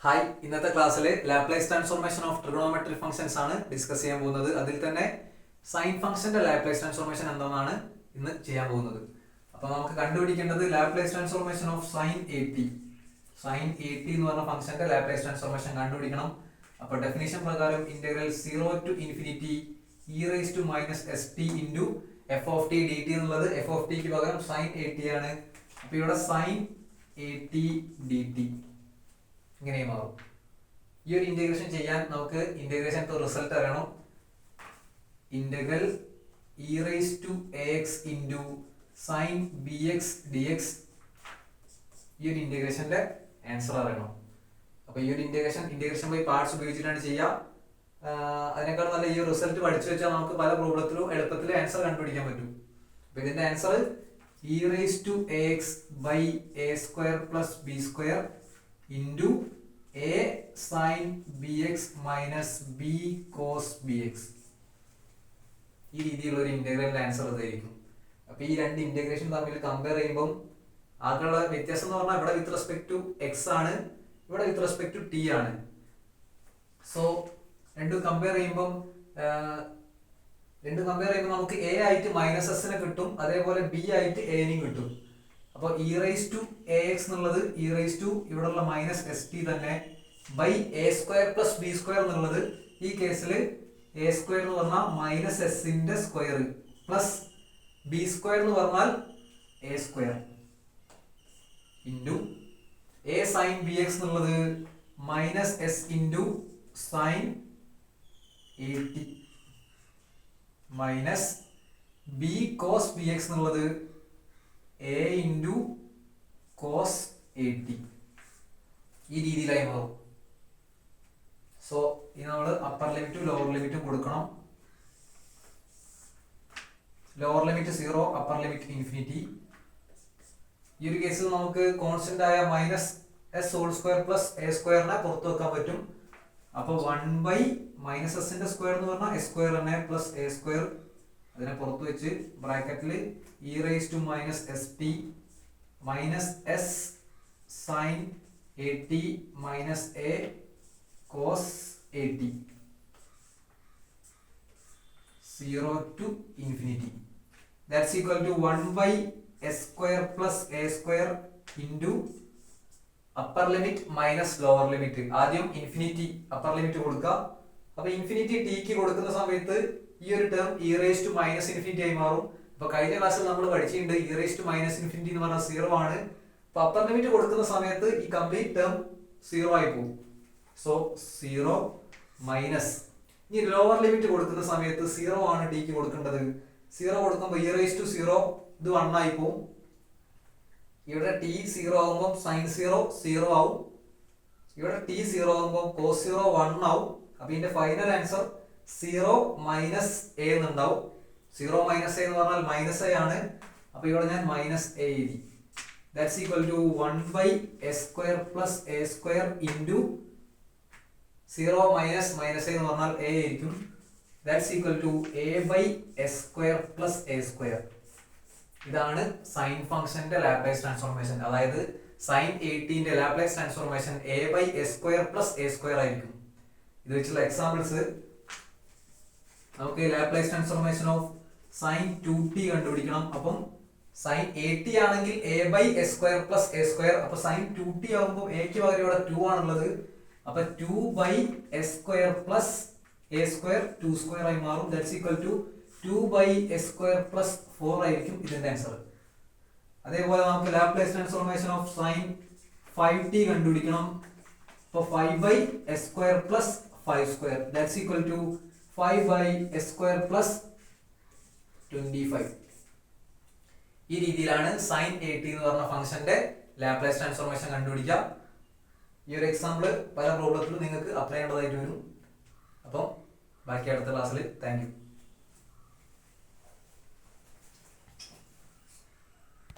Hi, ഇന്നത്തെ ക്ലാസ്സിൽ Laplace transformation of trigonometric functions ആണ് ഡിസ്കസ് ചെയ്യാൻ പോകുന്നത്. അതിൽ തന്നെ സൈൻ ഫംഗ്ഷന്റെ ലാപ്ലേസ് ട്രാൻസ്ഫോർമേഷൻ എന്താണെന്നാണ് ഇന്ന് ചെയ്യാൻ പോകുന്നത്. അപ്പോൾ നമുക്ക് കണ്ടുപിടിക്കേണ്ടത് Laplace transformation of sine A T. Sine A T എന്ന് പറഞ്ഞ ഫംഗ്ഷന്റെ ലാപ്ലേസ് ട്രാൻസ്ഫോർമേഷൻ കണ്ടുപിടിക്കണം. അപ്പോൾ ഡെഫിനിഷൻ പ്രകാരം integral 0 to infinity e raised to minus st into f of t dt എന്നുള്ളത് f of t ക്ക് പകരം സൈൻ എ ടി ആണ്. അപ്പോൾ ഇവിടെ sine A T D T ഇങ്ങനെ മാറും. ഈ ഒരു ഇന്റഗ്രേഷൻ ചെയ്യാൻ നമുക്ക് ഇന്റഗ്രേഷൻ റിസൾട്ട് അറിയണം. Integral e raised to ax into sin bx dx, ഈ ഒരു ഇന്റഗ്രേഷന്റെ ആൻസർ അറിയണം. അപ്പൊ ഈ ഒരു ഇന്റഗ്രേഷൻ ബൈ പാർട്സ് ഉപയോഗിച്ചിട്ടാണ് ചെയ്യുക. അതിനേക്കാൾ നല്ല ഈ റിസൾട്ട് പഠിച്ചു വെച്ചാൽ നമുക്ക് പല പ്രോബ്ലത്തിലും എളുപ്പത്തിൽ ആൻസർ കണ്ടുപിടിക്കാൻ പറ്റും. അപ്പൊ ഇതിന്റെ answer e raised to ax by a square plus b square into a sin bx minus b cos bx. ഈ രീതിയിലുള്ള ഒരു ഇന്റഗ്രലിന്റെ ആൻസർ ഇതായിരിക്കും. അപ്പൊ ഈ രണ്ട് ഇന്റഗ്രേഷൻ തമ്മിൽ കമ്പയർ ചെയ്യുമ്പോൾ ആകെയുള്ള വ്യത്യാസം എന്ന് പറഞ്ഞാൽ ഇവിടെ വിത്ത് റെസ്പെക്ട് ടു എക്സ് ആണ്, ഇവിടെ വിത്ത് റെസ്പെക്ട് ടു ടി ആണ്. സോ രണ്ടും കമ്പയർ ചെയ്യുമ്പോൾ നമുക്ക് എ ആയിട്ട് മൈനസ് എസിനെ കിട്ടും, അതേപോലെ ബി ആയിട്ട് എനും കിട്ടും. അപ്പോൾ E raise to A X എന്നുള്ളത് ഇ റൈസ് ടു ഇവിടെയുള്ള മൈനസ് എസ് ടി തന്നെ by A square plus B square എന്നുള്ളത് ഈ കേസിൽ എ സ്ക്വയർ എന്ന് പറഞ്ഞാൽ മൈനസ് എസിന്റെ സ്ക്വയർ പ്ലസ് ബി സ്ക്വയർ എന്ന് പറഞ്ഞാൽ A square into A sine B X എന്നുള്ളത് minus S into sine A T minus B cos B X എന്നുള്ളത് A into cos A T. ഈ രീതിയിലായി മാറും. സോ ഇനി നമ്മൾ അപ്പർ ലിമിറ്റും ലോവർ ലിമിറ്റും കൊടുക്കണം. Lower limit 0, upper limit infinity. ഈ ഒരു കേസിൽ നമുക്ക് കോൺസ്റ്റന്റ് ആയ minus S whole square plus A സ്ക്വയറിനെ പുറത്തു വെക്കാൻ പറ്റും. അപ്പോൾ 1 ബൈ മൈനസ് എസിന്റെ സ്ക്വയർ എന്ന് പറഞ്ഞാൽ എസ് സ്ക്വയർ തന്നെ പ്ലസ് എ സ്ക്വയർ, അതിനെ പുറത്തു വെച്ച് ബ്രാക്കറ്റിൽ E raise to minus S T minus S sine A T minus A cos A T 0 to infinity. That's equal to 1 by s square plus a square into upper limit minus lower limit. ആദ്യം infinity upper limit കൊടുക്കുക. അപ്പൊ infinity ടിക്ക് കൊടുക്കുന്ന സമയത്ത് ഈ ഒരു term E raise to minus infinity ആയി മാറും. അപ്പൊ കഴിഞ്ഞ ക്ലാസ്സിൽ നമ്മൾ പഠിച്ചിട്ടുണ്ട് E raise to minus infinity എന്ന് പറഞ്ഞാൽ 0 ആണ്. അപ്പൊ അപ്പർ ലിമിറ്റ് കൊടുക്കുന്ന സമയത്ത് ഈ കംപ്ലീറ്റ് ടേം 0 ആയി പോകും. സോ 0 മൈനസ് ഇനി ലോവർ ലിമിറ്റ് കൊടുക്കുന്ന സമയത്ത് 0 ആണ് ടിക്ക് കൊടുക്കേണ്ടത്. 0 കൊടുക്കുമ്പോൾ ഇ റേസ് ടു 0 ഇത് 1 ആയി പോകും. ഇവിടെ ടി 0 ആകുമ്പോൾ സൈൻ 0 ആവും. ഇവിടെ ടി 0 ആകുമ്പോൾ കോസ് 0 1 ആവും. അപ്പൊ ഇതിന്റെ ഫൈനൽ ആൻസർ 0 മൈനസ് എ എന്നുണ്ടാവും. 0 മൈനസ് എ എന്ന് പറഞ്ഞാൽ മൈനസ് എ ആണ്. അപ്പൊ ഇവിടെ ഞാൻ മൈനസ് എ എഴുതി. That's equal to 1 by A square plus A square into 0 minus minus A എന്ന് പറഞ്ഞാൽ എ ആയിരിക്കും. That's equal to A by A square plus A square. ഇതാണ് സൈൻ ഫംഗ്ഷന്റെ ലാപ്ലേസ് ട്രാൻസ്ഫോർമേഷൻ. അതായത് സൈൻ എ ടിന്റെ Laplace transformation A by A square plus A square ആയിരിക്കും. ഇത് വെച്ചുള്ള എക്സാമ്പിൾസ് നമുക്ക് Laplace transformation of sign 2t കണ്ടുപിടിക്കണം. അപ്പം സൈൻ എ ടി ആണെങ്കിൽ A by A square plus A square. അപ്പൊ സൈൻ 2t ആകുമ്പോൾ എക്ക് പകരം ഇവിടെ 2 ആണുള്ളത്. അപ്പൊ 2 by A square plus A square 2 square ആയി മാറും. That's equal to 2 by A square plus 4 ആയിരിക്കും ഇതിന്റെ ആൻസർ. അതേപോലെ നമുക്ക് Laplace transformation of sign 5t കണ്ടുപിടിക്കണം. അപ്പോൾ 5 by A square plus 5 square that's equal to 5 by A square plus 25. ഈ രീതിയിലാണ് സൈൻ എ ടി എന്ന് പറഞ്ഞ ഫംഗ്ഷന്റെ ലാപ്ലേസ് ട്രാൻസ്ഫോർമേഷൻ കണ്ടുപിടിക്കുക. ഈ ഒരു എക്സാമ്പിൾ പല പ്രോബ്ലത്തിലും നിങ്ങൾക്ക് അപ്ലൈ ചെയ്യേണ്ടതായിട്ട് വരും. അപ്പം ബാക്കി അടുത്ത ക്ലാസ്സിൽ താങ്ക് യു.